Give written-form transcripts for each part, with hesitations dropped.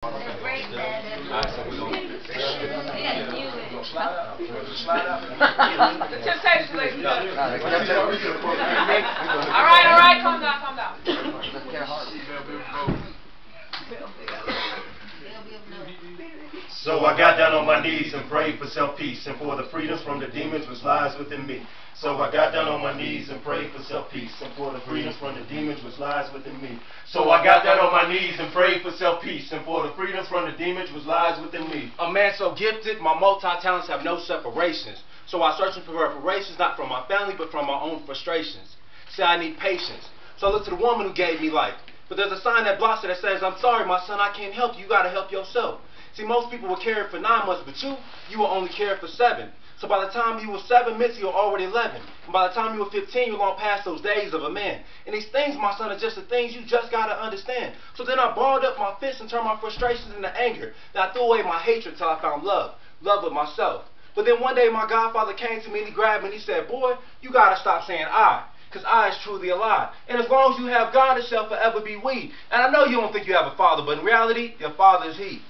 Alright, so we're gonna slide out. The temptation, ladies and gentlemen. Alright, calm down. So I got down on my knees and prayed for self-peace and for the freedoms from the demons which lies within me. So I got down on my knees and prayed for self-peace and for the freedoms from the demons which lies within me. So I got down on my knees and prayed for self-peace and for the freedoms from the demons which lies within me. A man so gifted, my multi-talents have no separations. So I search for reparations, not from my family, but from my own frustrations. Say I need patience. So I look to the woman who gave me life. But there's a sign that blocks it that says, I'm sorry, my son, I can't help you. You got to help yourself. See, most people will care for 9 months, but you will only care for 7. So by the time you were 7, mentally you're already 11. And by the time you were 15, you're long past those days of a man. And these things, my son, are just the things you just got to understand. So then I balled up my fists and turned my frustrations into anger. Then I threw away my hatred till I found love of myself. But then one day my godfather came to me and he grabbed me and he said, boy, you got to stop saying I. Because I is truly alive. And as long as you have God, it shall forever be we. And I know you don't think you have a father, but in reality, your father is he.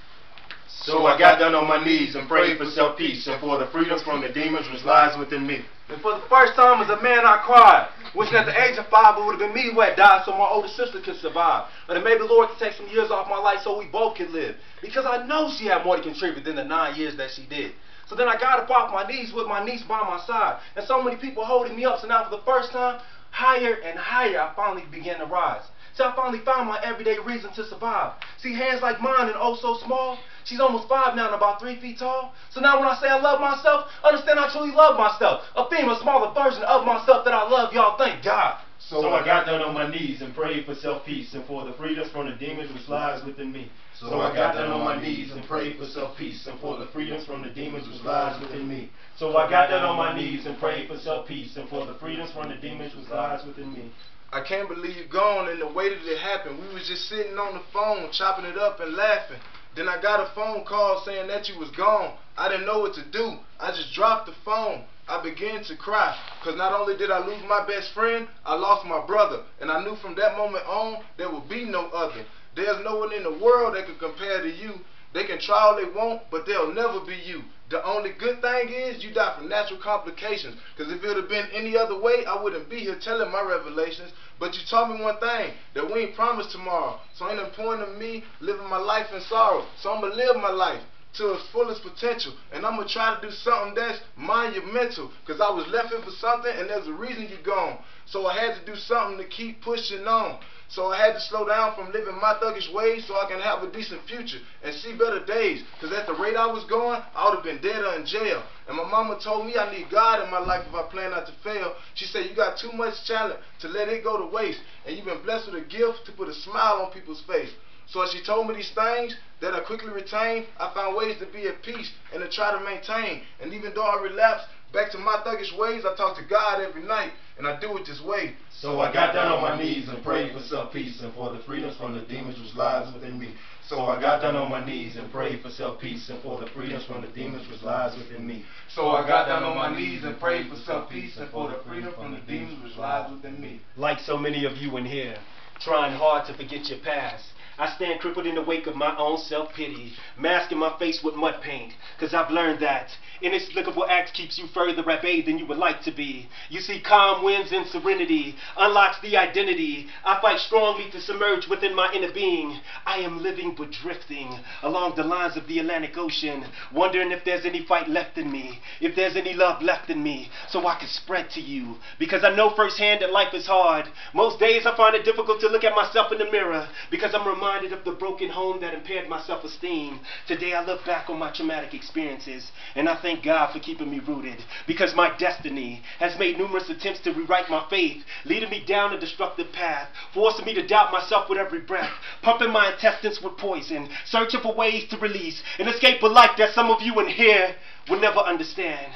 So I got down on my knees and prayed for self-peace and for the freedoms from the demons which lies within me. And for the first time as a man I cried, wishing at the age of 5 it would have been me who had died so my older sister could survive. But it maybe the Lord could take some years off my life so we both could live. Because I know she had more to contribute than the 9 years that she did. So then I got up off my knees with my niece by my side. And so many people holding me up. So now for the first time, higher and higher I finally began to rise. So I finally found my everyday reason to survive. See, hands like mine and oh so small. She's almost 5 now and about 3 feet tall. So now when I say I love myself, understand I truly love myself. A female, smaller version of myself that I love, y'all, thank God. So I got down on my knees and prayed for self-peace and for the freedoms from the demons which lies within me. So I got down on my knees and prayed for self-peace and for the freedoms from the demons which lies within me. So I got down on my knees and prayed for self-peace and for the freedoms from the demons which lies within me. I can't believe you gone and the way that it happened. We was just sitting on the phone, chopping it up and laughing. Then I got a phone call saying that you was gone. I didn't know what to do. I just dropped the phone. I began to cry, because not only did I lose my best friend, I lost my brother. And I knew from that moment on, there would be no other. There's no one in the world that can compare to you. They can try all they want, but they'll never be you. The only good thing is you die from natural complications. Because if it would have been any other way, I wouldn't be here telling my revelations. But you taught me one thing, that we ain't promised tomorrow. So ain't no point of me living my life in sorrow. So I'm going to live my life to its fullest potential. And I'm going to try to do something that's monumental. Because I was left here for something and there's a reason you're gone. So I had to do something to keep pushing on. So I had to slow down from living my thuggish ways so I can have a decent future and see better days. Because at the rate I was going, I would have been dead or in jail. And my mama told me I need God in my life if I plan not to fail. She said, you got too much talent to let it go to waste. And you've been blessed with a gift to put a smile on people's face. So as she told me these things that I quickly retained, I found ways to be at peace and to try to maintain. And even though I relapsed back to my thuggish ways, I talk to God every night, and I do it this way. So I got down on my knees and prayed for self-peace and for the freedoms from the demons which lies within me. So I got down on my knees and prayed for self-peace and for the freedoms from the demons which lies within me. So I got down on my knees and prayed for self-peace and for the freedom from the demons which lies within me. Like so many of you in here, trying hard to forget your past, I stand crippled in the wake of my own self-pity, masking my face with mud paint, because I've learned that inexplicable acts keeps you further at bay than you would like to be. You see, calm winds and serenity unlocks the identity. I fight strongly to submerge within my inner being. I am living but drifting along the lines of the Atlantic Ocean, wondering if there's any fight left in me, if there's any love left in me, so I can spread to you. Because I know firsthand that life is hard. Most days I find it difficult to look at myself in the mirror, because I'm reminded of the broken home that impaired my self-esteem. Today I look back on my traumatic experiences, and I thank God for keeping me rooted, because my destiny has made numerous attempts to rewrite my faith, leading me down a destructive path, forcing me to doubt myself with every breath, pumping my intestines with poison, searching for ways to release and escape a life that some of you in here will never understand.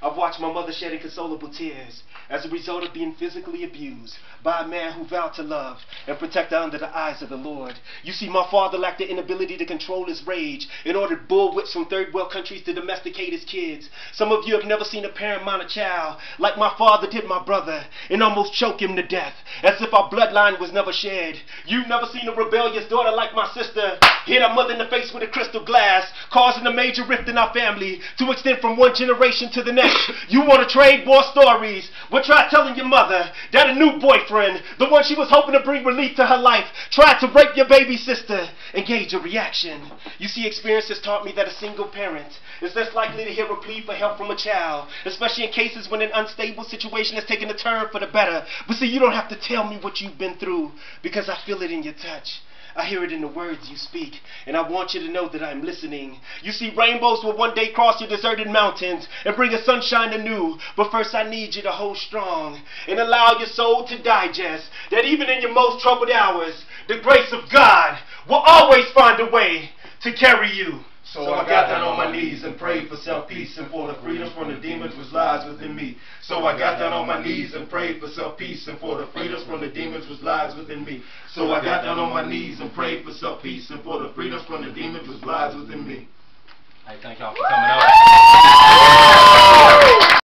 I've watched my mother shed inconsolable tears as a result of being physically abused by a man who vowed to love and protect her under the eyes of the Lord. You see, my father lacked the inability to control his rage and ordered bullwhips from third world countries to domesticate his kids. Some of you have never seen a parent mount a child like my father did my brother and almost choke him to death, as if our bloodline was never shared. You've never seen a rebellious daughter like my sister hit her mother in the face with a crystal glass, causing a major rift in our family to extend from one generation to the next. You want to trade war stories? Well, try telling your mother that a new boyfriend, the one she was hoping to bring relief to her life, tried to rape your baby sister and gauge a reaction. You see, experience has taught me that a single parent is less likely to hear a plea for help from a child, especially in cases when an unstable situation has taken a turn for the better. But see, you don't have to tell me what you've been through, because I feel it in your touch. I hear it in the words you speak, and I want you to know that I'm listening. You see, rainbows will one day cross your deserted mountains and bring a sunshine anew. But first I need you to hold strong and allow your soul to digest that even in your most troubled hours, the grace of God will always find a way to carry you. So I got down on my knees and prayed for self-peace and for the freedom from the demons which lies within me. So I got down on my knees and prayed for self-peace and for the freedom from the demons which lies within me. So I got down on my knees and prayed for self-peace and for the freedom from the demons which lies within me. Hey, thank y'all for coming out.